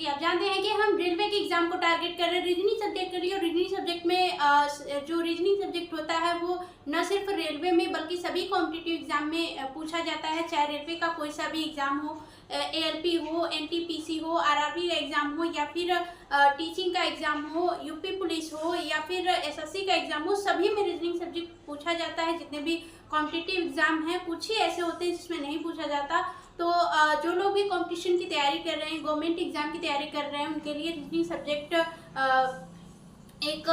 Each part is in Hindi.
कि आप जानते हैं कि हम रेलवे के एग्जाम को टारगेट कर रहे हैं रीजनिंग सब्जेक्ट के लिए। और रीजनिंग सब्जेक्ट में जो रीजनिंग सब्जेक्ट होता है वो न सिर्फ रेलवे में बल्कि सभी कॉम्पिटिटिव एग्जाम में पूछा जाता है, चाहे रेलवे का कोई सा भी एग्जाम हो, ALP हो, NTPC हो, RRB का एग्जाम हो, या फिर टीचिंग का एग्जाम हो, यूपी पुलिस हो, या फिर SSC का एग्जाम हो, सभी में रीजनिंग सब्जेक्ट पूछा जाता है। जितने भी कॉम्पिटिटिव एग्जाम हैं कुछ ही ऐसे होते हैं जिसमें नहीं पूछा जाता। तो जो लोग भी कंपटीशन की तैयारी कर रहे हैं, गवर्नमेंट एग्जाम की तैयारी कर रहे हैं, उनके लिए रीजनिंग सब्जेक्ट एक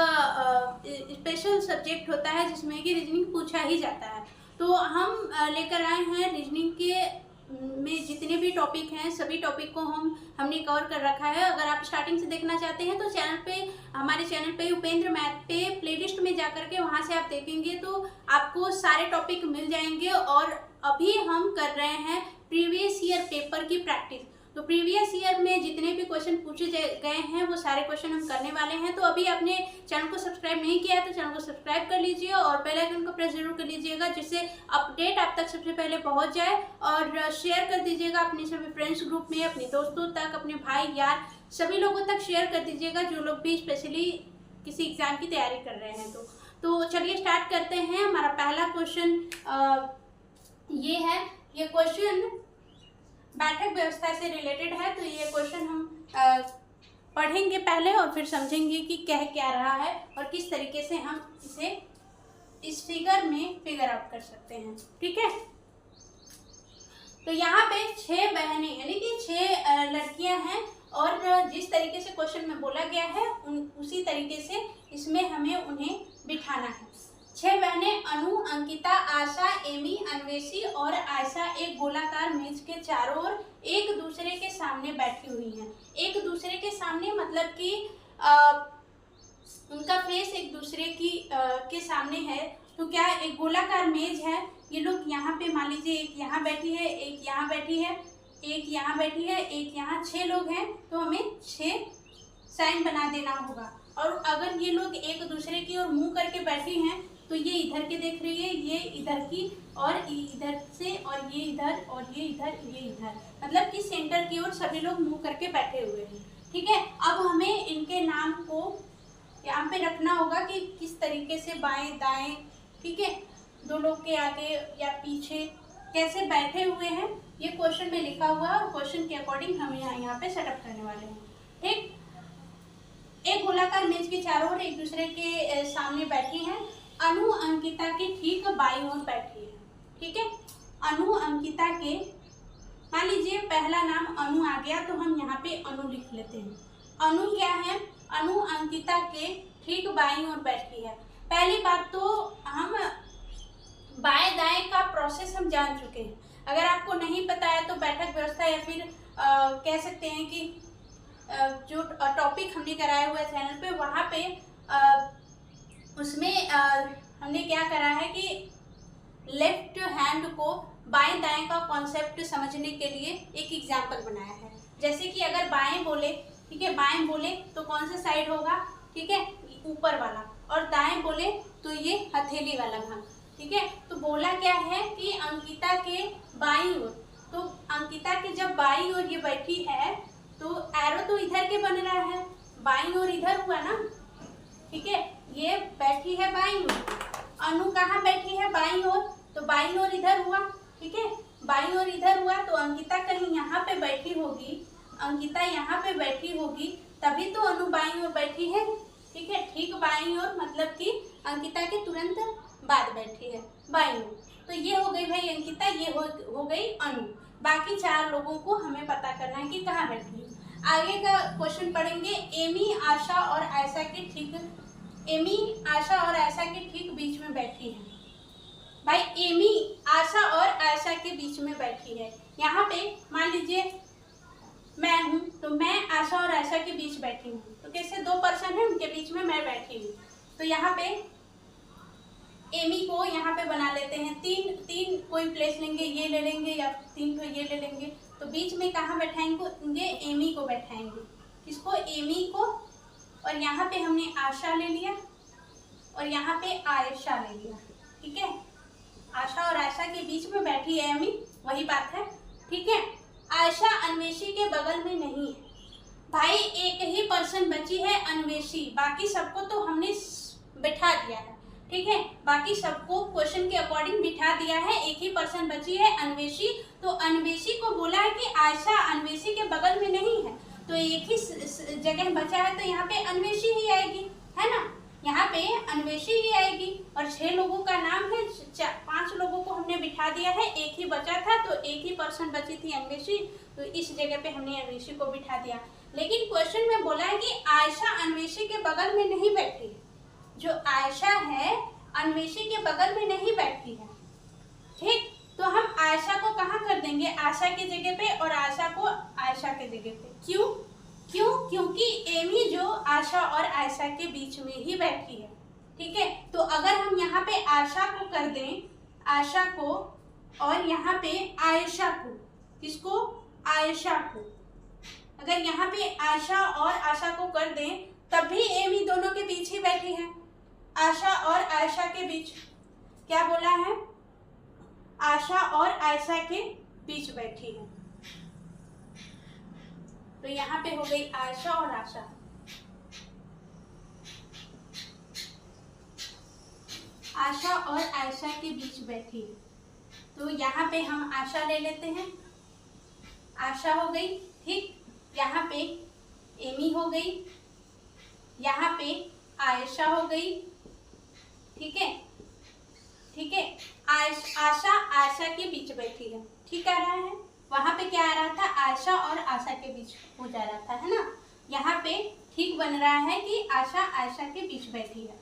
स्पेशल सब्जेक्ट होता है जिसमें कि रीजनिंग पूछा ही जाता है। तो हम लेकर आए हैं रीजनिंग के में जितने भी टॉपिक हैं सभी टॉपिक को हमने कवर कर रखा है। अगर आप स्टार्टिंग से देखना चाहते हैं तो हमारे चैनल पे उपेंद्र मैथ पे प्लेलिस्ट में जाकर के वहां से आप देखेंगे तो आपको सारे टॉपिक मिल जाएंगे। और अभी हम कर रहे हैं प्रीवियस ईयर पेपर की प्रैक्टिस। तो प्रीवियस ईयर में जितने भी क्वेश्चन पूछे गए हैं वो सारे क्वेश्चन हम करने वाले हैं। तो अभी आपने चैनल को सब्सक्राइब नहीं किया है तो चैनल को सब्सक्राइब कर लीजिए और बेल आइकन को प्रेस जरूर कर लीजिएगा, जिससे अपडेट आप तक सबसे पहले पहुंच जाए। और शेयर कर दीजिएगा अपने सभी फ्रेंड्स ग्रुप में, अपने दोस्तों तक, अपने भाई यार सभी लोगों तक शेयर कर दीजिएगा जो लोग भी स्पेशली किसी एग्जाम की तैयारी कर रहे हैं। तो चलिए स्टार्ट करते हैं। हमारा पहला क्वेश्चन ये है। ये क्वेश्चन बैठक व्यवस्था से रिलेटेड है। तो ये क्वेश्चन हम पढ़ेंगे पहले और फिर समझेंगे कि कह क्या रहा है और किस तरीके से हम इसे इस फिगर में फिगर आउट कर सकते हैं। ठीक है, तो यहाँ पे 6 बहनें यानी कि 6 लड़कियां हैं और जिस तरीके से क्वेश्चन में बोला गया है उसी तरीके से इसमें हमें उन्हें बिठाना है। 6 बहनें अनु, अंकिता, आशा, एमी, अन्वेषी और आयशा एक गोलाकार मेज के चारों ओर एक दूसरे के सामने बैठी हुई हैं। एक दूसरे के सामने मतलब कि उनका फेस एक दूसरे के सामने है। तो क्या एक गोलाकार मेज है, ये लोग यहाँ पे मान लीजिए एक यहाँ बैठी है, एक यहाँ बैठी है, एक यहाँ बैठी है, एक यहाँ, 6 लोग हैं। तो हमें 6 साइन बना देना होगा। और अगर ये लोग एक दूसरे की ओर मुंह करके बैठी हैं तो ये इधर के देख रही है, ये इधर की, और इधर से, और ये इधर, और ये इधर, ये इधर, मतलब कि सेंटर की ओर सभी लोग मुंह करके बैठे हुए हैं। ठीक है, अब हमें इनके नाम को यहाँ पे रखना होगा कि किस तरीके से बाएं दाएं, ठीक है, 2 लोग के आगे या पीछे कैसे बैठे हुए हैं ये क्वेश्चन में लिखा हुआ है और क्वेश्चन के अकॉर्डिंग हम यहाँ पे सेटअप करने वाले हैं। ठीक, एक गोलाकार मेज के चारों ओर एक दूसरे के सामने बैठी हैं। अनु अंकिता के ठीक बाईं ओर बैठी है। ठीक है, अनु अंकिता के, मान लीजिए पहला नाम अनु आ गया तो हम यहाँ पे अनु लिख लेते हैं। अनु क्या है, अनु अंकिता के ठीक बाईं ओर बैठी है। पहली बात तो हम बाएं दाएं का प्रोसेस हम जान चुके हैं। अगर आपको नहीं पता है तो बैठक व्यवस्था या फिर कह सकते हैं कि जो टॉपिक हमने कराया हुआ है चैनल पे वहाँ पे उसमें हमने क्या करा है कि लेफ्ट हैंड को बाएं दाएं का कॉन्सेप्ट समझने के लिए एक एग्जाम्पल बनाया है। जैसे कि अगर बाएं बोले, ठीक है, बाएं बोले तो कौन सा साइड होगा, ठीक है, ऊपर वाला, और दाएं बोले तो ये हथेली वाला भाग। ठीक है, तो बोला क्या है कि अंकिता के बाईं ओर, तो अंकिता के जब बाईं ओर ये बैठी है तो एरो तो इधर के बन रहा है, बाईं ओर इधर हुआ ना। ठीक है, ये बैठी है बाईं ओर, अनु कहाँ बैठी है, बाईं ओर, तो बाईं ओर इधर हुआ। ठीक है, बाईं ओर इधर हुआ तो अंकिता कहीं यहाँ पे बैठी होगी, अंकिता यहाँ पे बैठी होगी, तभी तो अनु बाईं ओर बैठी है। ठीक है, ठीक बाईं ओर मतलब कि अंकिता के तुरंत बाद बैठी है बाईं ओर। तो ये हो गई भाई अंकिता, ये हो गई अनु। बाकी 4 लोगों को हमें पता करना है कि कहाँ बैठी है। आगे का क्वेश्चन पढ़ेंगे। एमी, आशा और आयशा के ठीक, एमी, आशा और आयशा के ठीक बीच में बैठी है। भाई एमी, आशा और आयशा के बीच में बैठी है। यहाँ पे मान लीजिए मैं हूँ तो मैं आशा और आयशा के बीच बैठी हूँ। तो कैसे 2 पर्सन है उनके बीच में मैं बैठी हूँ। तो यहाँ पे एमी को यहाँ पे बना लेते हैं। 3 कोई प्लेस लेंगे, ये ले लेंगे या 3 को ये ले लेंगे। तो बीच में कहाँ बैठाएंगे, एमी को बैठाएंगे। किसको, एमी को। और यहाँ पे हमने आशा ले लिया और यहाँ पे आयशा ले लिया। ठीक है, आशा और आयशा के बीच में बैठी है एमी, वही बात है। ठीक है, आयशा अन्वेषी के बगल में नहीं है। भाई एक ही पर्सन बची है अन्वेषी, बाकी सबको तो हमने बिठा दिया है, ठीक है, बाकी सबको क्वेश्चन के अकॉर्डिंग बिठा दिया है, एक ही पर्सन बची है अन्वेषी। तो अन्वेषी को बोला है कि आयशा अन्वेषी के बगल में नहीं है, तो एक ही जगह बचा है, तो यहाँ पे अन्वेषी ही आएगी, है ना, यहाँ पे अन्वेषी ही आएगी। और 6 लोगों का नाम है, 5 लोगों को हमने बिठा दिया है, एक ही बचा था, तो एक ही पर्सन बची थी अन्वेषी, तो इस जगह पे हमने अन्वेषी को बिठा दिया। लेकिन क्वेश्चन में बोला है कि आयशा अन्वेषी के बगल में नहीं बैठी है, जो आयशा है अन्वेषी के बगल में नहीं बैठी है, ठीक। तो हम आयशा को कहाँ कर देंगे, आशा की जगह पे, और आशा को आयशा के जगह पे। क्यों? क्योंकि एमी जो आशा और आयशा के बीच में ही बैठी है, ठीक है। तो अगर हम यहाँ पे आशा को कर दें, आशा को, और यहाँ पे आयशा को, किसको, आयशा को, अगर यहाँ पे आशा और आशा को कर दें, तब भी एमी दोनों के बीच ही बैठी है, आशा और आयशा के बीच। क्या बोला है, आशा और आयशा के बीच बैठी है, तो यहाँ पे हो गई आयशा और आशा। आशा और आयशा के बीच बैठी है, तो यहाँ पे हम आशा ले लेते हैं, आशा हो गई, ठीक। यहाँ पे एमी हो गई, यहाँ पे आयशा हो गई, ठीक है, ठीक है। आशा आयशा के बीच बैठी है, ठीक आ रहा है। वहां पे क्या आ रहा था, आयशा और आशा के बीच हो जा रहा था, है ना। यहाँ पे ठीक बन रहा है कि आशा आयशा के बीच बैठी है,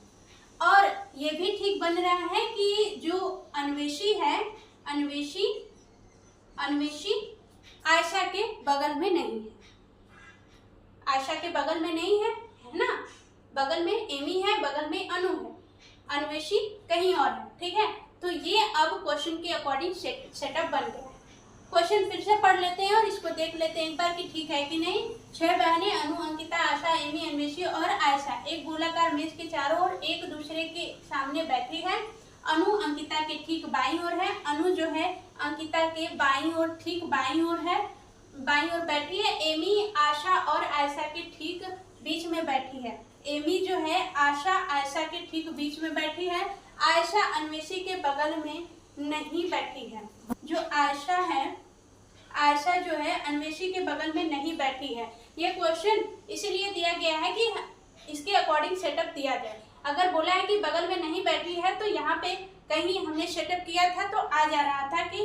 और ये भी ठीक बन रहा है कि जो अन्वेषी है, अन्वेषी आयशा के बगल में नहीं है, आयशा के बगल में नहीं है, है ना, बगल में एमी है, बगल में अनु है, अन्वेषी कहीं और है, ठीक है। तो ये अब क्वेश्चन के अकॉर्डिंग सेटअप बन गया है। क्वेश्चन फिर से पढ़ लेते हैं और इसको देख लेते हैं एक बार कि ठीक है कि नहीं। 6 बहनें अनु, अंकिता, आशा, एमी, अन्वेषी और आयशा एक गोलाकार मेज के चारों ओर एक दूसरे के सामने बैठी है। अनु अंकिता के ठीक बाईं ओर है, अनु जो है अंकिता के बाईं ओर, ठीक बाईं ओर है, बाईं ओर बैठी है। एमी आशा और आयशा के ठीक बीच में बैठी है, एमी जो है आशा आयशा के ठीक बीच में बैठी है। आयशा अन्वेषी के बगल में नहीं बैठी है, जो आयशा है, आयशा जो है अन्वेषी के बगल में नहीं बैठी है। ये क्वेश्चन इसलिए दिया गया है कि इसके अकॉर्डिंग सेटअप दिया जाए। अगर बोला है कि बगल में नहीं बैठी है, तो यहाँ पे कहीं हमने सेटअप किया था तो आ जा रहा था कि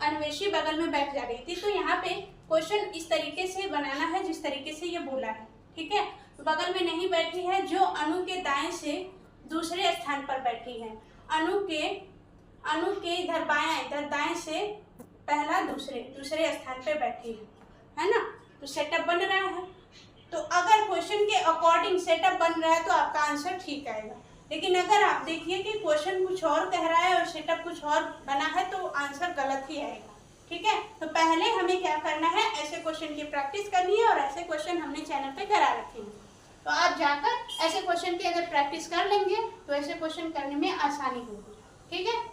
अन्वेषी बगल में बैठ जा रही थी। तो यहाँ पे क्वेश्चन इस तरीके से बनाना है जिस तरीके से ये बोला है, ठीक है। तो बगल में नहीं बैठी है, जो अनु के दाएं से दूसरे स्थान पर बैठी है, अनु के इधर बायां, इधर दाएं से पहला दूसरे स्थान पे बैठी है ना। तो सेटअप बन रहा है। तो अगर क्वेश्चन के अकॉर्डिंग सेटअप बन रहा है तो आपका आंसर ठीक आएगा। लेकिन अगर आप देखिए कि क्वेश्चन कुछ और कह रहा है और सेटअप कुछ और बना है तो आंसर गलत ही आएगा, ठीक है। तो पहले हमें क्या करना है, ऐसे क्वेश्चन की प्रैक्टिस करनी है और ऐसे क्वेश्चन हमने चैनल पे करा रखे हैं। तो आप जाकर ऐसे क्वेश्चन की अगर प्रैक्टिस कर लेंगे तो ऐसे क्वेश्चन करने में आसानी होगी, ठीक है।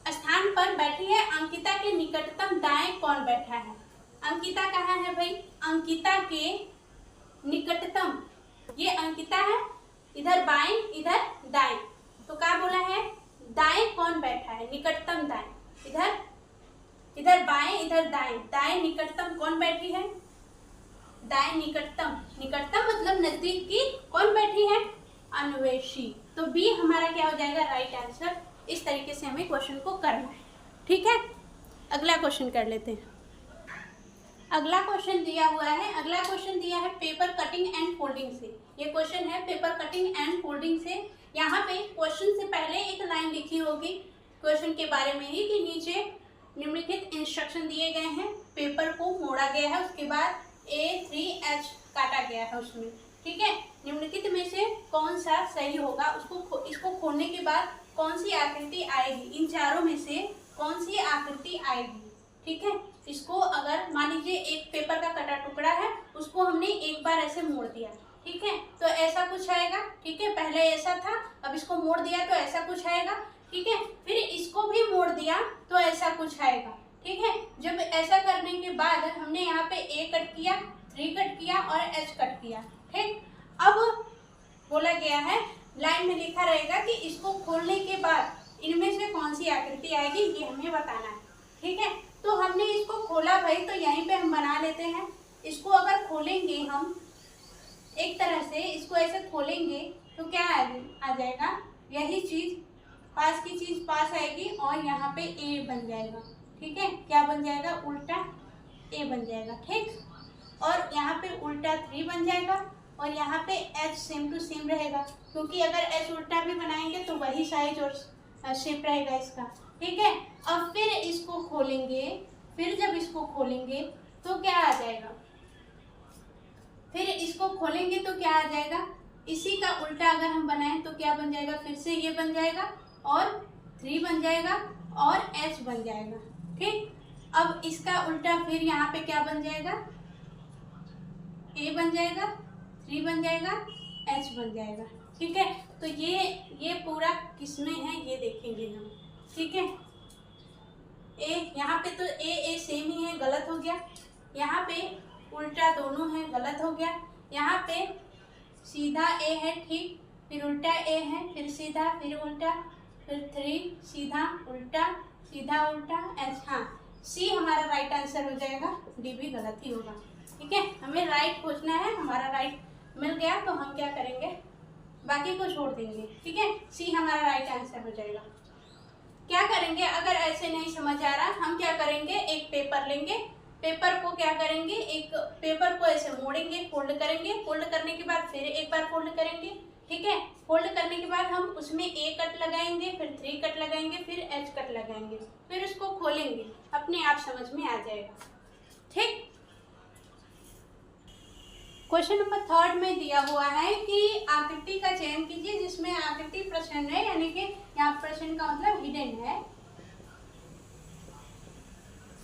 स्थान पर बैठी है, अंकिता के निकटतम दाएं कौन बैठा है। अंकिता कहाँ है भाई, अंकिता के निकटतम, ये अंकिता है, इधर बाएं इधर दाएं, तो क्या बोला है, दाएं कौन बैठा है, निकटतम दाएं, इधर बाएं इधर दाएं, दाएं निकटतम कौन बैठी है, दाएं निकटतम, निकटतम मतलब नजदीक की कौन बैठी है, अन्वेषी। तो बी हमारा क्या हो जाएगा, राइट आंसर। इस तरीके से हमें क्वेश्चन को करना है, ठीक है। अगला क्वेश्चन कर लेते हैं। अगला क्वेश्चन दिया हुआ है, अगला क्वेश्चन दिया है पेपर कटिंग एंड फोल्डिंग से। ये क्वेश्चन है पेपर कटिंग एंड फोल्डिंग से। यहाँ पे क्वेश्चन से पहले एक लाइन लिखी होगी क्वेश्चन के बारे में ही कि नीचे निम्नलिखित इंस्ट्रक्शन दिए गए हैं, पेपर को मोड़ा गया है, उसके बाद A3H काटा गया है उसमें, ठीक है। निम्नलिखित में से कौन सा सही होगा, इसको खोलने के बाद कौन सी आकृति आएगी, इन चारों में से कौन सी आकृति आएगी, ठीक है। इसको अगर मान लीजिए एक पेपर का कटा टुकड़ा है, उसको हमने एक बार ऐसे मोड़ दिया, ठीक है, तो ऐसा कुछ आएगा, ठीक है। पहले ऐसा था, अब इसको मोड़ दिया तो ऐसा कुछ आएगा, ठीक है। फिर इसको भी मोड़ दिया तो ऐसा कुछ आएगा, ठीक है। जब ऐसा करने के बाद हमने यहाँ पे A कट किया, 3 कट किया और H कट किया। ठीक, अब बोला गया है लाइन में लिखा रहेगा कि इसको खोलने के बाद इनमें से कौन सी आकृति आएगी, ये हमें बताना है। ठीक है, तो हमने इसको खोला भाई, तो यहीं पे हम बना लेते हैं। इसको अगर खोलेंगे हम एक तरह से, इसको ऐसे खोलेंगे तो क्या आ जाएगा, यही चीज पास की चीज पास आएगी और यहाँ पे A बन जाएगा। ठीक है, क्या बन जाएगा, उल्टा A बन जाएगा। ठीक, और यहाँ पे उल्टा 3 बन जाएगा और यहाँ पे H सेम टू सेम रहेगा, क्योंकि अगर H उल्टा भी बनाएंगे तो वही साइज और शेप रहेगा इसका। ठीक है, अब फिर इसको खोलेंगे, फिर जब इसको खोलेंगे तो क्या आ जाएगा, फिर इसको खोलेंगे तो क्या आ जाएगा, इसी का उल्टा अगर हम बनाएं तो क्या बन जाएगा, फिर से ये बन जाएगा और 3 बन जाएगा और H बन जाएगा। ठीक, अब इसका उल्टा फिर यहाँ पे क्या बन जाएगा, A बन जाएगा, 3 बन जाएगा, H बन जाएगा। ठीक है, तो ये पूरा किसमें है ये देखेंगे हम। ठीक है, A यहाँ पे तो A सेम ही है, गलत हो गया। यहाँ पे उल्टा दोनों है, गलत हो गया। यहाँ पे सीधा A है, ठीक, फिर उल्टा A है, फिर सीधा, फिर उल्टा, फिर 3 सीधा उल्टा, सीधा उल्टा H। हाँ, C हमारा राइट आंसर हो जाएगा, D भी गलत ही होगा। ठीक है, हमें राइट खोजना है, हमारा राइट मिल गया तो हम क्या करेंगे, बाकी को छोड़ देंगे। ठीक है, C हमारा राइट आंसर हो जाएगा। क्या करेंगे, अगर ऐसे नहीं समझ आ रहा, हम क्या करेंगे, एक पेपर लेंगे, पेपर को क्या करेंगे, एक पेपर को ऐसे मोड़ेंगे, फोल्ड करेंगे, फोल्ड करने के बाद फिर एक बार फोल्ड करेंगे। ठीक है, फोल्ड करने के बाद हम उसमें A कट लगाएंगे, फिर 3 कट लगाएंगे, फिर H कट लगाएंगे, फिर उसको खोलेंगे, अपने आप समझ में आ जाएगा। ठीक, क्वेश्चन नंबर 3 में दिया हुआ है कि आकृति का चयन कीजिए जिसमें आकृति प्रश्न है, यानी कि यहाँ प्रश्न का मतलब हिडन है,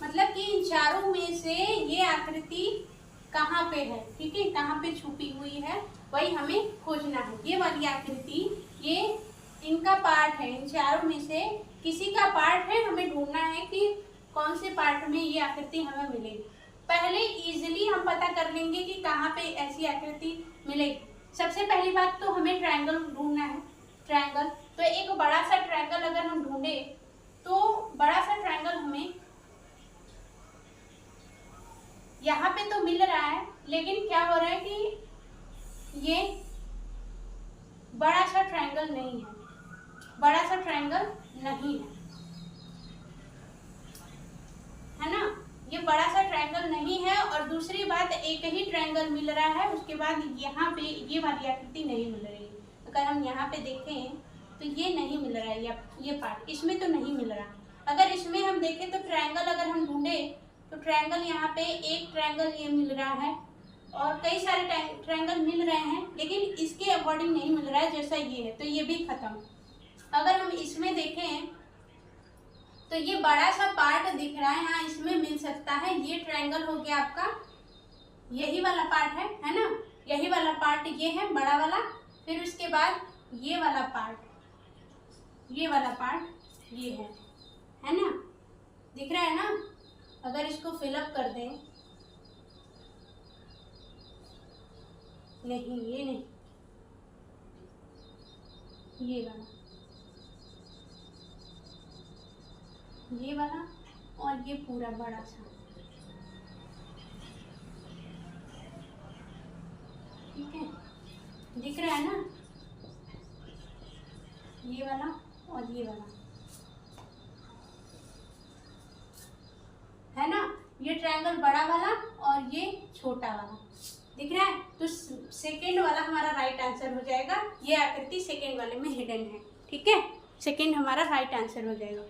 मतलब कि इन चारों में से ये आकृति कहाँ पे है। ठीक है, कहाँ पे छुपी हुई है वही हमें खोजना है। ये वाली आकृति, ये इनका पार्ट है, इन चारों में से किसी का पार्ट है, हमें ढूंढना है कि कौन से पार्ट में ये आकृति हमें मिलेगी। पहले इजीली हम पता कर लेंगे कि कहाँ पे ऐसी आकृति मिलेगी। सबसे पहली बात तो हमें ट्रायंगल ढूंढना है। ट्रायंगल, तो एक बड़ा सा ट्रायंगल अगर हम ढूंढे तो बड़ा सा ट्रायंगल हमें यहाँ पे तो मिल रहा है, लेकिन क्या हो रहा है कि ये बड़ा सा ट्रायंगल नहीं है, बड़ा सा ट्रायंगल नहीं है ना, ये बड़ा सा ट्रायंगल नहीं है। और दूसरी बात, एक ही ट्रायंगल मिल रहा है, उसके बाद यहाँ पे ये वाली आकृति नहीं मिल रही है। अगर हम यहाँ पे देखें तो ये नहीं मिल रहा है, ये पार्ट इसमें तो नहीं मिल रहा। अगर इसमें हम देखें तो ट्रायंगल अगर हम ढूंढे तो ट्रायंगल यहाँ पे एक ट्रायंगल ये मिल रहा है और कई सारे ट्रायंगल मिल रहे हैं, लेकिन इसके अकॉर्डिंग नहीं मिल रहा है जैसा ये है, तो ये भी खत्म। अगर हम इसमें देखें तो ये बड़ा सा पार्ट दिख रहा है, हाँ इसमें मिल सकता है। ये ट्रायंगल हो गया आपका, यही वाला पार्ट है ना, यही वाला पार्ट ये है बड़ा वाला। फिर उसके बाद ये वाला पार्ट, ये वाला पार्ट ये है ना, दिख रहा है ना। अगर इसको फिलअप कर दें, नहीं ये नहीं, ये वाला, ये वाला और ये पूरा बड़ा सा, ठीक है, दिख रहा है ना, ये वाला और ये वाला है ना। ये ट्रायंगल बड़ा वाला और ये छोटा वाला दिख रहा है, तो सेकेंड वाला हमारा राइट आंसर हो जाएगा। ये आकृति सेकेंड वाले में हिडन है, ठीक है, सेकेंड हमारा राइट आंसर हो जाएगा।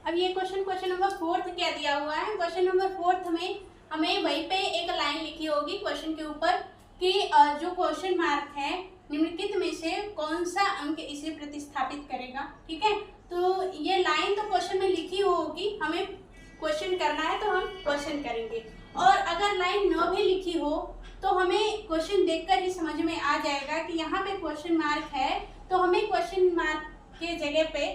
अब ये क्वेश्चन नंबर 4 क्या दिया हुआ है। क्वेश्चन नंबर 4 में हमें वहीं पे एक लाइन लिखी होगी क्वेश्चन के ऊपर कि जो क्वेश्चन मार्क है निम्नलिखित में से कौन सा अंक इसे प्रतिस्थापित करेगा। ठीक है, तो ये लाइन तो क्वेश्चन में लिखी होगी, हमें क्वेश्चन करना है तो हम क्वेश्चन करेंगे। और अगर लाइन न भी लिखी हो तो हमें क्वेश्चन देखकर ही समझ में आ जाएगा कि यहाँ पे क्वेश्चन मार्क है, तो हमें क्वेश्चन मार्क के जगह पे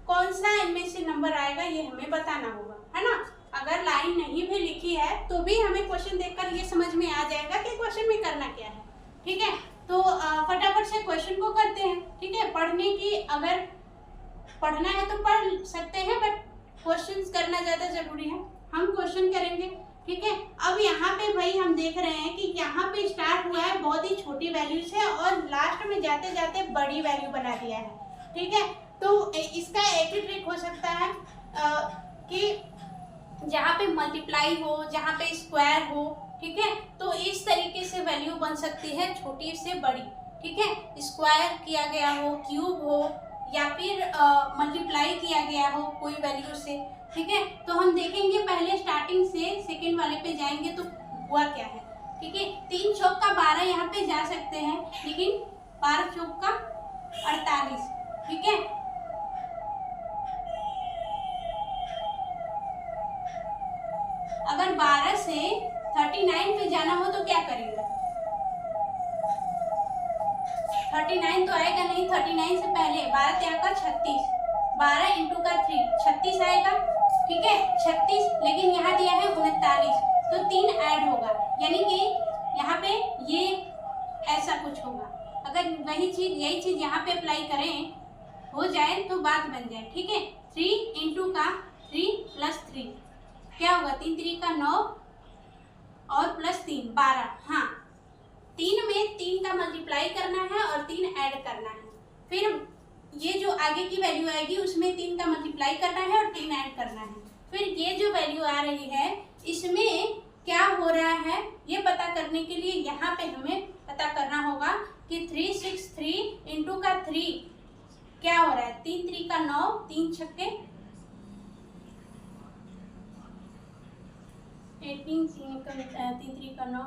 कौन सा इनमें से नंबर आएगा ये हमें बताना होगा, है ना। अगर लाइन नहीं भी लिखी है तो भी हमें क्वेश्चन देखकर ये समझ में आ जाएगा कि क्वेश्चन में करना क्या है। ठीक है, तो फटाफट से क्वेश्चन को करते हैं। ठीक है, पढ़ने की अगर पढ़ना है तो पढ़ सकते हैं, बट क्वेश्चंस करना ज़्यादा ज़रूरी है। हम क्वेश्चन करेंगे। ठीक है, अब यहाँ पे भाई हम देख रहे हैं कि यहाँ पे स्टार्ट हुआ है बहुत ही छोटी वैल्यू से और लास्ट में जाते जाते बड़ी वैल्यू बना दिया है। ठीक है, तो इसका एक ही ट्रिक हो सकता है कि जहाँ पे मल्टीप्लाई हो, जहाँ पे स्क्वायर हो, ठीक है, तो इस तरीके से वैल्यू बन सकती है छोटी से बड़ी। ठीक है, स्क्वायर किया गया हो, क्यूब हो, या फिर मल्टीप्लाई किया गया हो कोई वैल्यू से। ठीक है, तो हम देखेंगे पहले स्टार्टिंग से सेकंड वाले पे जाएंगे तो हुआ क्या है। ठीक है, 3 चौक का 12 यहाँ पे जा सकते हैं, लेकिन 12 चौक का 48। ठीक है, अगर 12 से 39 पे जाना हो तो क्या करेंगे? 39 तो आएगा नहीं, 39 से पहले 12 त्याग का 36, 12 इंटू का 3 36 आएगा। ठीक है, 36, लेकिन यहाँ दिया है 39, तो 3 ऐड होगा, यानी कि यहाँ पे ये ऐसा कुछ होगा। अगर वही चीज यही चीज यहाँ पे अप्लाई करें हो जाए तो बात बन जाए। ठीक है, 3 इंटू का 3 प्लस 3 क्या होगा? 3 3 का 9 और प्लस 3 12। हाँ, 3 में 3 का मल्टीप्लाई करना है और 3 ऐड करना है। फिर ये जो आगे की वैल्यू आएगी उसमें 3 का मल्टीप्लाई करना है और 3 ऐड करना है। फिर ये जो वैल्यू आ रही है इसमें क्या हो रहा है ये पता करने के लिए यहाँ पे हमें पता करना होगा कि 363 इंटू का 3 क्या हो रहा है? 3 3 का 9, 3 छक्के 18, 3 3 का 9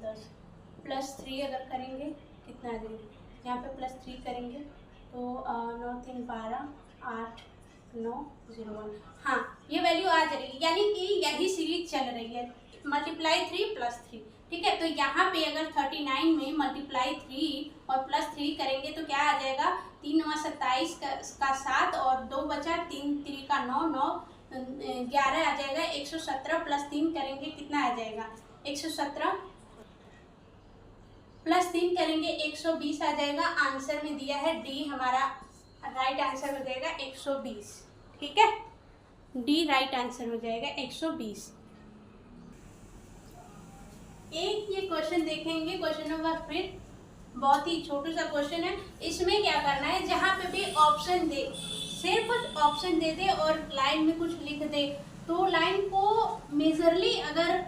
10 प्लस 3 अगर करेंगे कितना आ जाएगा? यहाँ पे प्लस 3 करेंगे तो 9 3 12 8 9 0 1। हाँ, ये वैल्यू आ जाएगी, यानी कि यही सीरीज चल रही है, मल्टीप्लाई 3 प्लस 3। ठीक है, तो यहाँ पे अगर 39 में मल्टीप्लाई 3 और प्लस 3 करेंगे तो क्या आ जाएगा? 3 9 27 का 7 और 2 बचा, 3 3 का 9 9 11 आ जाएगा। 117 प्लस 3 करेंगे कितना आ जाएगा? 117 प्लस 3 करेंगे 120 आ जाएगा। आंसर में दिया है डी, हमारा राइट आंसर हो जाएगा 120। ठीक है, डी राइट आंसर हो जाएगा 120। एक ये क्वेश्चन देखेंगे, क्वेश्चन नंबर 5, बहुत ही छोटा सा क्वेश्चन है। इसमें क्या करना है, जहाँ पे भी ऑप्शन दे सिर्फ ऑप्शन दे दे और लाइन में कुछ लिख दे, तो लाइन को मेजरली अगर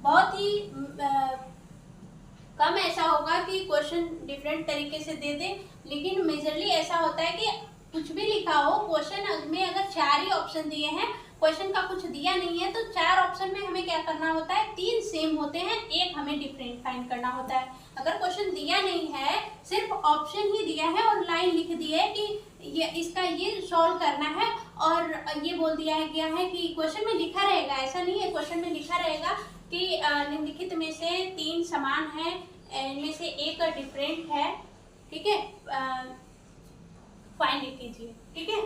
बहुत ही कम ऐसा होगा कि क्वेश्चन डिफरेंट तरीके से दे दे, लेकिन मेजरली ऐसा होता है कि कुछ भी लिखा हो क्वेश्चन में, अगर 4 ही ऑप्शन दिए हैं, क्वेश्चन का कुछ दिया नहीं है, तो 4 ऑप्शन में हमें क्या करना होता है? 3 सेम होते हैं, एक हमें डिफरेंट फाइंड करना होता है। अगर क्वेश्चन दिया नहीं है, सिर्फ ऑप्शन ही दिया है और लाइन लिख दी है कि ये इसका ये सॉल्व करना है, और ये बोल दिया है क्या है कि क्वेश्चन में लिखा रहेगा, ऐसा नहीं है, क्वेश्चन में लिखा रहेगा कि निम्नलिखित में से 3 समान है, इनमें से एक डिफरेंट है। ठीक है, फाइंड कीजिए। ठीक है,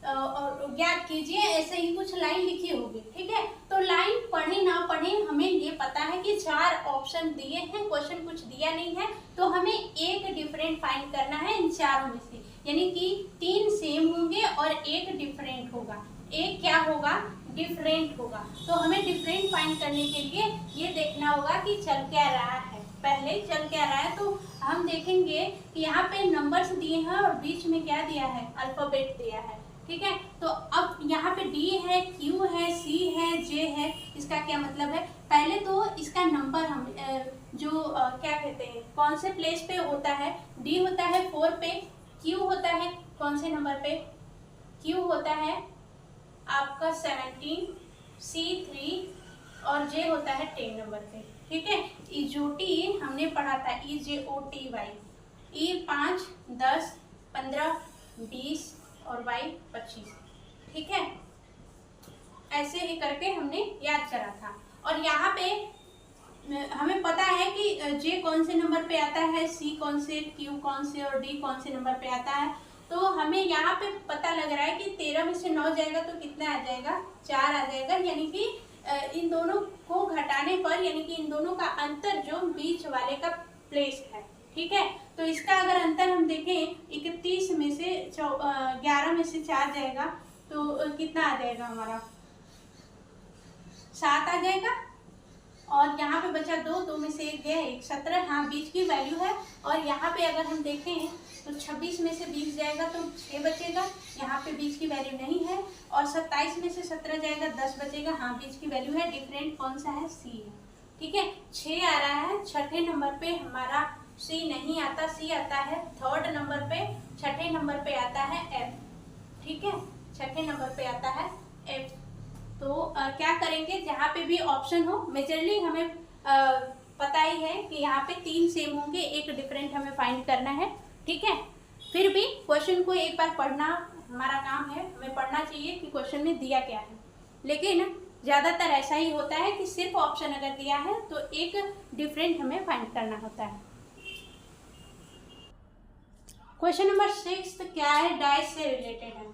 और ज्ञात कीजिए, ऐसे ही कुछ लाइन लिखी होगी। ठीक है, तो लाइन पढ़े ना पढ़े हमें ये पता है कि 4 ऑप्शन दिए हैं, क्वेश्चन कुछ दिया नहीं है, तो हमें एक डिफरेंट फाइंड करना है इन 4 में से, यानी कि 3 सेम होंगे और एक डिफरेंट होगा। एक क्या होगा? डिफरेंट होगा। तो हमें डिफरेंट फाइंड करने के लिए ये देखना होगा कि चल क्या रहा है, पहले चल क्या रहा है। तो हम देखेंगे कि यहाँ पे नंबर्स दिए हैं और बीच में क्या दिया है? अल्फाबेट दिया है। ठीक है, तो अब यहाँ पे डी है, क्यू है, सी है, जे है। इसका क्या मतलब है? पहले तो इसका नंबर हम क्या कहते हैं, कौन से प्लेस पे होता है? डी होता है 4 पे, क्यू होता है कौन से नंबर पे? क्यू होता है आपका 17, सी 3 और जे होता है 10 नंबर पे। ठीक है, इजोटी हमने पढ़ा था, EJOTY, ई 5 10 15 20 और वाई 25। ठीक है, ऐसे ही करके हमने याद करा था। और यहाँ पे हमें पता है कि जे कौन से नंबर पे आता है, सी कौन से, क्यू कौन से और डी कौन से नंबर पे आता है। तो हमें यहाँ पे पता लग रहा है कि 13 में से 9 जाएगा तो कितना आ जाएगा, 4 आ जाएगा। यानी कि इन दोनों को घटाने पर, यानी कि इन दोनों का अंतर जो बीच वाले का प्लेस है, ठीक है। तो इसका अगर अंतर हम देखें, 31 में से 11 में से 4 जाएगा तो कितना आ जाएगा हमारा, 7 आ जाएगा। और यहाँ पे बचा 2 में से 1 गया 1, 17, हाँ बीच की वैल्यू है। और यहाँ पे अगर हम देखें तो 26 में से 20 जाएगा तो 6 बचेगा, यहाँ पे बीच की वैल्यू नहीं है। और 27 में से 17 जाएगा 10 बचेगा, हाँ बीच की वैल्यू है। डिफरेंट कौन सा है, सी है, ठीक है। 6 आ रहा है, छठे नंबर पे हमारा सी नहीं आता, सी आता है थर्ड नंबर पे, छठे नंबर पे आता है एफ, ठीक है, छठे नंबर पे आता है एफ। तो क्या करेंगे, जहाँ पे भी ऑप्शन हो, मेजरली हमें पता ही है कि यहाँ पे 3 सेम होंगे, एक डिफरेंट हमें फाइंड करना है, ठीक है। फिर भी क्वेश्चन को एक बार पढ़ना हमारा काम है, हमें पढ़ना चाहिए कि क्वेश्चन में दिया क्या है। लेकिन ज़्यादातर ऐसा ही होता है कि सिर्फ ऑप्शन अगर दिया है तो एक डिफरेंट हमें फाइंड करना होता है। क्वेश्चन नंबर 6 क्या है, डाइस से रिलेटेड है।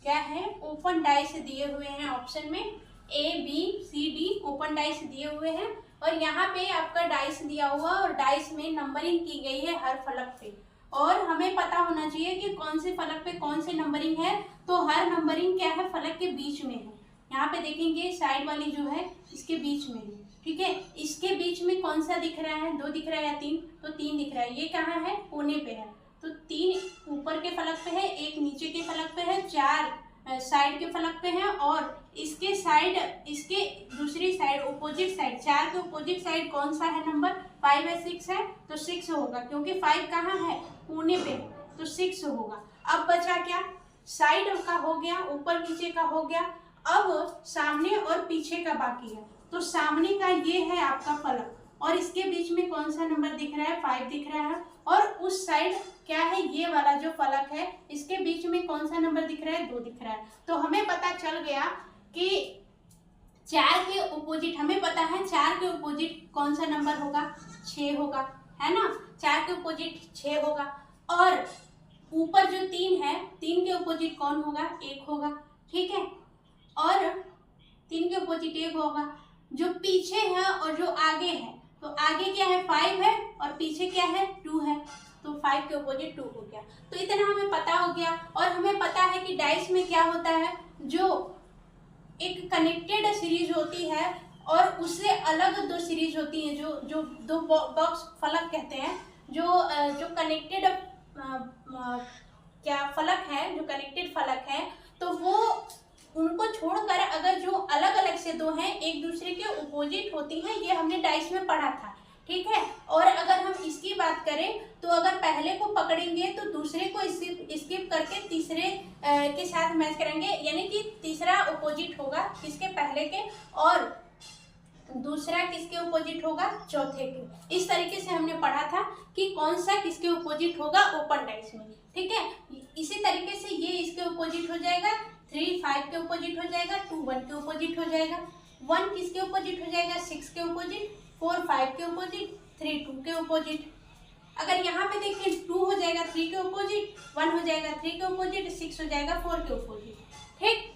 क्या है, ओपन डाइस दिए हुए हैं ऑप्शन में, A B C D open dice दिए हुए हैं। और यहाँ पे आपका डाइस दिया हुआ और डाइस में नंबरिंग की गई है हर फलक पे। और हमें पता होना चाहिए कि कौन से फलक पे कौन से नंबरिंग है। तो हर नंबरिंग क्या है, फलक के बीच में है। यहाँ पे देखेंगे साइड वाली जो है इसके बीच में है, ठीक है। इसके बीच में कौन सा दिख रहा है, 2 दिख रहा है या 3, तो 3 दिख रहा है। ये कहाँ है, कोने पे है, तो 3 ऊपर के फलक पे है, 1 नीचे के फलक पे है, 4 साइड के फलक पे है। और इसके साइड, इसके दूसरी साइड, अपोजिट साइड, 4 के अपोजिट साइड कौन सा है नंबर, 5 है, 6 है, तो 6 होगा, क्योंकि 5 कहाँ है, कोने पे, तो 6 होगा। अब बचा क्या, साइड का हो गया, ऊपर नीचे का हो गया। अब सामने और पीछे का बाकी है। तो सामने का ये है आपका फलक, और इसके बीच में कौन सा नंबर दिख रहा है, 5 दिख रहा है। और उस साइड क्या है, ये वाला जो फलक है, इसके बीच में कौन सा नंबर दिख रहा है, 2 दिख रहा है। तो हमें पता चल गया कि 4 के अपोजिट, हमें पता है 4 के अपोजिट कौन सा नंबर होगा, 6 होगा, है ना। 4 के अपोजिट 6 होगा। और ऊपर जो 3 है, 3 के अपोजिट कौन होगा, 1 होगा, ठीक है। और 3 के अपोजिट 1 होगा। जो पीछे है और जो आगे है, तो आगे क्या है, 5 है, और पीछे क्या है, 2 है, तो 5 के अपोजिट 2 हो गया। तो इतना हमें पता हो गया। और हमें पता है कि डाइस में क्या होता है, जो एक कनेक्टेड सीरीज होती है और उससे अलग 2 सीरीज होती हैं, जो 2 बॉक्स फलक कहते हैं, जो कनेक्टेड क्या फलक है, जो कनेक्टेड फलक है, तो वो उनको छोड़कर अगर जो अलग अलग से 2 हैं, एक दूसरे के अपोजिट होती हैं। ये हमने डाइस में पढ़ा था, ठीक है। और अगर हम इसकी बात करें तो अगर पहले को पकड़ेंगे तो दूसरे को स्किप करके तीसरे के साथ मैच करेंगे, यानी कि तीसरा अपोजिट होगा किसके, पहले के, और दूसरा किसके अपोजिट होगा, चौथे के। इस तरीके से हमने पढ़ा था कि कौन सा किसके अपोजिट होगा ओपन डाइस में, ठीक है। इसी तरीके से ये इसके अपोजिट हो जाएगा, 3 5 के अपोजिट हो जाएगा, 2 1 के अपोजिट हो जाएगा, 1 किसके अपोजिट हो जाएगा, 6 के अपोजिट, 4 5 के अपोजिट, 3 2 के अपोजिट। अगर यहाँ पे देखें 2 हो जाएगा 3 के अपोजिट, 1 हो जाएगा 3 के अपोजिट, 6 हो जाएगा 4 के अपोजिट, ठीक।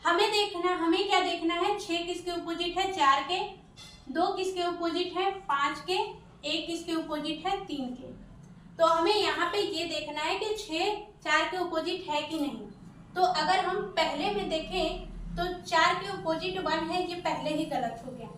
हमें क्या देखना है, 6 किसके अपोजिट है, 4 के, 2 किसके अपोजिट है, 5 के, 1 किसके अपोजिट है, 3 के। तो हमें यहाँ पे ये देखना है कि 6 4 के अपोजिट है कि नहीं। तो अगर हम पहले में देखें तो 4 के अपोजिट 1 है, ये पहले ही गलत हो गया।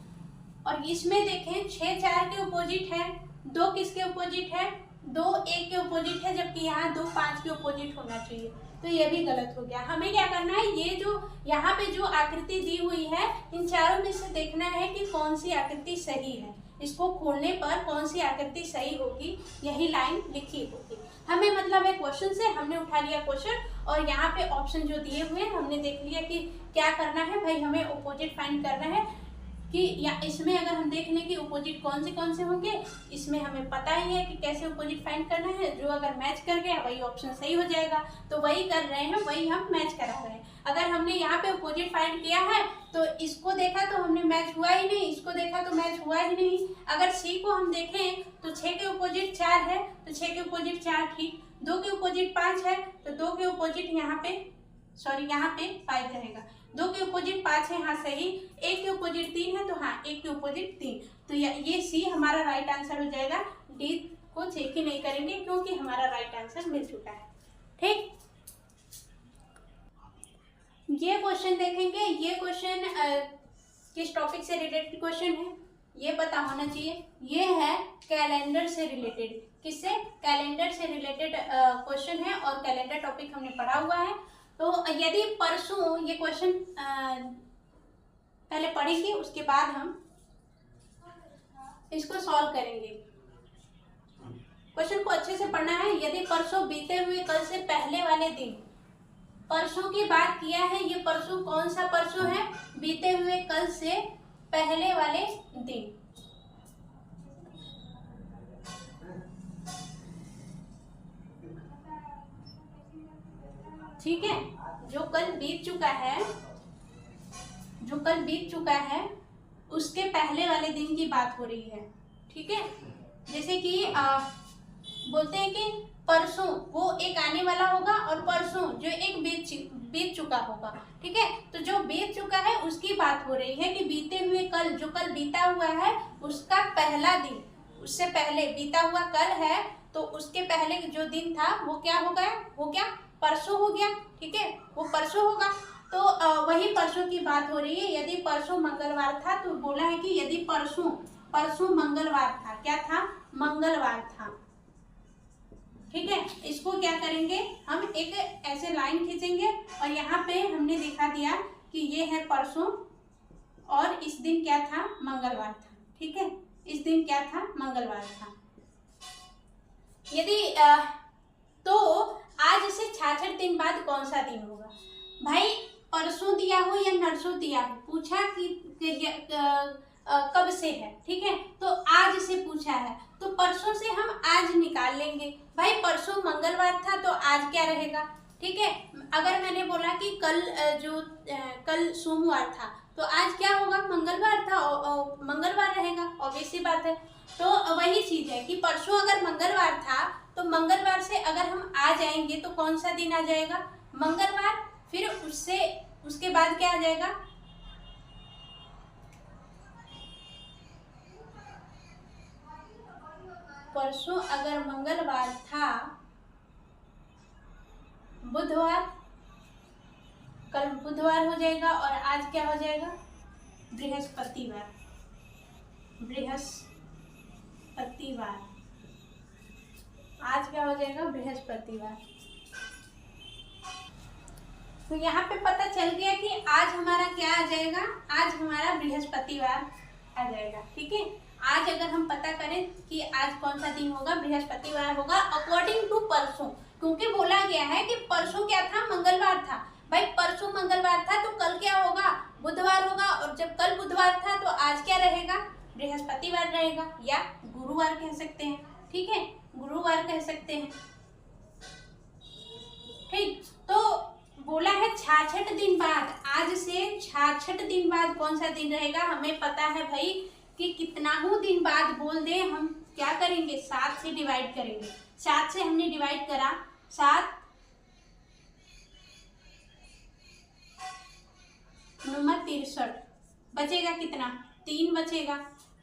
और इसमें देखें 6 4 के अपोजिट है, 2 किसके अपोजिट है, 2 1 के अपोजिट है, जबकि यहाँ 2 5 के अपोजिट होना चाहिए, तो ये भी गलत हो गया। हमें क्या करना है, ये जो यहाँ पे जो आकृति दी हुई है, इन चारों में से देखना है कि कौन सी आकृति सही है। इसको खोलने पर कौन सी आकृति सही होगी, यही लाइन लिखी होगी। हमें मतलब है क्वेश्चन से हमने उठा लिया क्वेश्चन, और यहाँ पे ऑप्शन जो दिए हुए हैं हमने देख लिया कि क्या करना है भाई, हमें अपोजिट फाइंड करना है कि या इसमें अगर हम देख लें कि अपोजिट कौन से होंगे, इसमें हमें पता ही है कि कैसे अपोजिट फाइंड करना है। जो अगर मैच कर गया वही ऑप्शन सही हो जाएगा, तो वही कर रहे हैं, वही हम मैच करा रहे हैं। अगर हमने यहाँ पे अपोजिट फाइंड किया है तो इसको देखा तो हमने मैच हुआ ही नहीं, इसको देखा तो मैच हुआ ही नहीं। अगर सी को हम देखें तो 6 के अपोजिट 4 है, तो 6 के अपोजिट 4 ठीक, 2 के अपोजिट 5 है तो 2 के अपोजिट यहाँ पे यहाँ पे 5 रहेगा। 2 के अपोजिट 5 है, हाँ सही। 1 के अपोजिट 3 है तो हाँ 1 के अपोजिट 3, तो ये सी हमारा राइट आंसर हो जाएगा। डी को चेक ही नहीं करेंगे क्योंकि हमारा राइट आंसर मिल चुका है। ठीक, ये क्वेश्चन देखेंगे। ये क्वेश्चन किस टॉपिक से रिलेटेड क्वेश्चन है ये पता होना चाहिए। ये है कैलेंडर से रिलेटेड। किससे? कैलेंडर से रिलेटेड क्वेश्चन है और कैलेंडर टॉपिक हमने पढ़ा हुआ है। तो यदि परसों, ये क्वेश्चन पहले पढ़ेंगे उसके बाद हम इसको सॉल्व करेंगे। क्वेश्चन को अच्छे से पढ़ना है। यदि परसों बीते हुए कल से पहले वाले दिन, परसों की बात किया है, ये परसों कौन सा परसों है? बीते हुए कल से पहले वाले दिन। ठीक है, जो कल बीत चुका है उसके पहले वाले दिन की बात हो रही है। ठीक है, जैसे कि बोलते हैं कि परसों वो एक आने वाला होगा और परसों जो एक बीत चुका होगा। ठीक है, तो जो बीत चुका है उसकी बात हो रही है कि बीते हुए कल, जो कल बीता हुआ है उसका पहला दिन, उससे पहले बीता हुआ कल है तो उसके पहले जो दिन था वो क्या हो गया? परसों हो गया। ठीक है, वो परसों होगा। तो वही परसों की बात हो रही है। यदि परसों मंगलवार था तो बोला है कि यदि परसों मंगलवार था, क्या था? मंगलवार था। ठीक है, इसको क्या करेंगे हम? एक ऐसे लाइन खींचेंगे और यहाँ पे हमने दिखा दिया कि ये है परसों और इस दिन क्या था? मंगलवार था। ठीक है, इस दिन क्या था? मंगलवार था। यदि तो आज से 66 दिन बाद कौन सा दिन होगा? भाई परसों दिया हो या नरसों दिया हो, पूछा कि कब से है। ठीक है, तो आज से पूछा है तो परसों से हम आज निकाल लेंगे। भाई परसों मंगलवार था तो आज क्या रहेगा? ठीक है, अगर मैंने बोला कि कल सोमवार था तो आज क्या होगा? मंगलवार था, मंगलवार रहेगा, ऑब्वियस सी बात है। तो वही चीज है कि परसों अगर मंगलवार था तो मंगलवार से अगर हम आ जाएंगे तो कौन सा दिन आ जाएगा? मंगलवार। फिर उसके बाद क्या आ जाएगा? परसों अगर मंगलवार था, बुधवार, कल बुधवार हो जाएगा और आज क्या हो जाएगा? बृहस्पतिवार। आज क्या हो जाएगा? बृहस्पतिवार। तो यहाँ पे पता चल गया कि आज हमारा क्या आ जाएगा? आज हमारा बृहस्पतिवार आ जाएगा। ठीक है, आज अगर हम पता करें कि आज कौन सा दिन होगा, बृहस्पतिवार होगा अकॉर्डिंग टू परसों, क्योंकि बोला गया है कि परसों क्या था? मंगलवार था। भाई परसों मंगलवार था तो कल क्या होगा? बुधवार होगा, और जब कल बुधवार था तो आज क्या रहेगा? बृहस्पतिवार रहेगा, या गुरुवार कह सकते हैं। ठीक है, गुरुवार कह सकते हैं। ठीक, तो बोला है 66 दिन बाद, आज से 66 दिन बाद कौन सा दिन रहेगा? हमें पता है भाई कि कितना ही दिन बाद बोल दे, हम क्या करेंगे? 7 से डिवाइड करेंगे। 7 से हमने डिवाइड करा, 7 नंबर 63, बचेगा कितना? 3 बचेगा।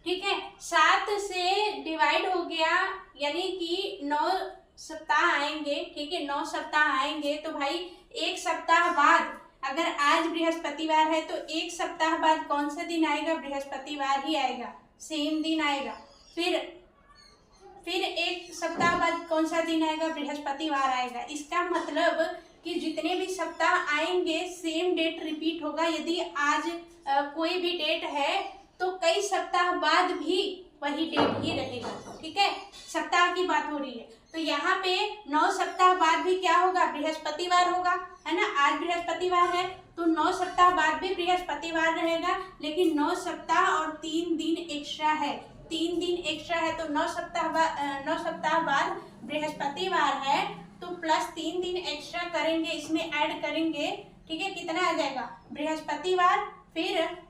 ठीक है, 7 से डिवाइड हो गया यानी कि 9 सप्ताह आएंगे। ठीक है, 9 सप्ताह आएंगे तो भाई एक सप्ताह बाद, अगर आज बृहस्पतिवार है तो एक सप्ताह बाद कौन सा दिन आएगा? बृहस्पतिवार ही आएगा, सेम दिन आएगा। फिर एक सप्ताह बाद कौन सा दिन आएगा? बृहस्पतिवार आएगा। इसका मतलब कि जितने भी सप्ताह आएंगे सेम डेट रिपीट होगा। यदि आज कोई भी डेट है तो कई सप्ताह बाद भी वही डेट ही रहेगा। ठीक है, सप्ताह की बात हो रही है तो यहाँ पे 9 सप्ताह बाद भी क्या होगा? बृहस्पतिवार होगा, है ना। आज बृहस्पतिवार है तो 9 सप्ताह बाद भी बृहस्पतिवार रहेगा, लेकिन 9 सप्ताह और 3 दिन एक्स्ट्रा है। 3 दिन एक्स्ट्रा है तो 9 सप्ताह बाद बृहस्पतिवार है तो प्लस 3 दिन एक्स्ट्रा करेंगे, इसमें ऐड करेंगे। ठीक है, कितना आ जाएगा? बृहस्पतिवार, फिर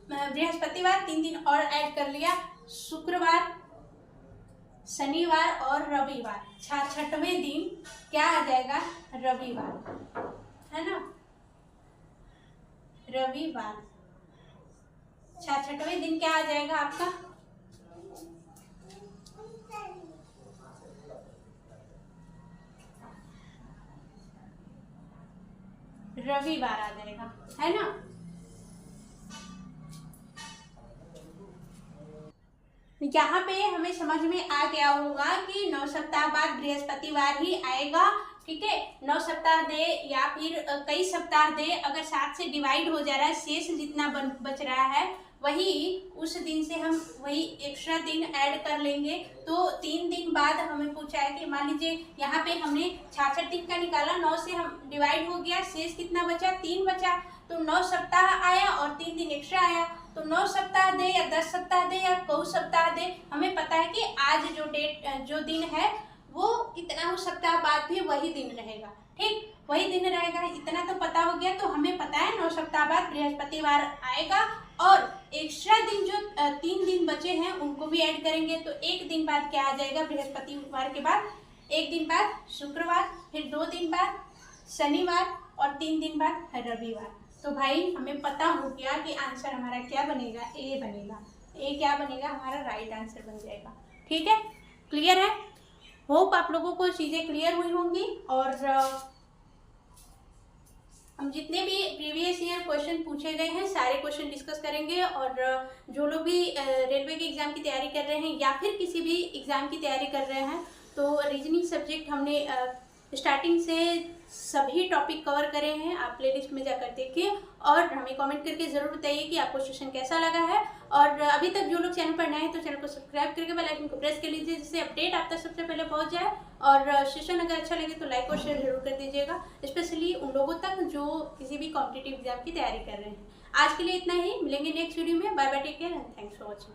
बृहस्पतिवार 3 दिन और ऐड कर लिया, शुक्रवार, शनिवार और रविवार, 66वें दिन क्या आ जाएगा? रविवार, है ना, रविवार 66वें दिन क्या आ जाएगा आपका? रविवार आ जाएगा, है ना। यहाँ पे हमें समझ में आ गया होगा कि 9 सप्ताह बाद बृहस्पतिवार ही आएगा, ठीक है। 9 सप्ताह दे या फिर कई सप्ताह दे, अगर 7 से डिवाइड हो जा रहा है, शेष जितना बच रहा है वही उस दिन से हम वही एक्स्ट्रा दिन ऐड कर लेंगे। तो 3 दिन बाद हमें पूछा है कि मान लीजिए यहाँ पे हमने 66 दिन का निकाला, 9 से हम डिवाइड हो गया, शेष कितना बचा? 3 बचा। तो 9 सप्ताह आया और 3 दिन एक्स्ट्रा आया। तो 9 सप्ताह दे या 10 सप्ताह दे या कौ सप्ताह दे, हमें पता है कि आज जो दिन है वो इतना सप्ताह बाद भी वही दिन रहेगा, ठीक, वही दिन रहेगा। इतना तो पता हो गया। तो हमें पता है 9 सप्ताह बाद बृहस्पतिवार आएगा और एक्स्ट्रा दिन जो 3 दिन बचे हैं उनको भी ऐड करेंगे। तो 1 दिन बाद क्या आ जाएगा? बृहस्पतिवार के बाद 1 दिन बाद शुक्रवार, फिर 2 दिन बाद शनिवार और 3 दिन बाद रविवार। तो भाई हमें पता हो गया कि आंसर हमारा क्या बनेगा? ए बनेगा। ए क्या बनेगा? हमारा राइट आंसर बन जाएगा, ठीक है। क्लियर है? होप आप लोगों को चीज़ें क्लियर हुई होंगी। और हम जितने भी प्रीवियस ईयर क्वेश्चन पूछे गए हैं सारे क्वेश्चन डिस्कस करेंगे। और जो लोग भी रेलवे के एग्ज़ाम की तैयारी कर रहे हैं या फिर किसी भी एग्ज़ाम की तैयारी कर रहे हैं, तो रीजनिंग सब्जेक्ट हमने स्टार्टिंग से सभी टॉपिक कवर करे हैं। आप प्लेलिस्ट में जाकर देखिए और हमें कमेंट करके ज़रूर बताइए कि आपको सेशन कैसा लगा है। और अभी तक जो लोग चैनल पर नए हैं तो चैनल को सब्सक्राइब करके बेल आइकन को प्रेस कर लीजिए, जिससे अपडेट आप तक सबसे पहले पहुंच जाए। और सेशन अगर अच्छा लगे तो लाइक और शेयर जरूर कर दीजिएगा, स्पेशली उन लोगों तक जो किसी भी कॉम्पिटिटिव एग्जाम की तैयारी कर रहे हैं। आज के लिए इतना ही, मिलेंगे नेक्स्ट वीडियो में। Bye bye, take care and thanks for watching.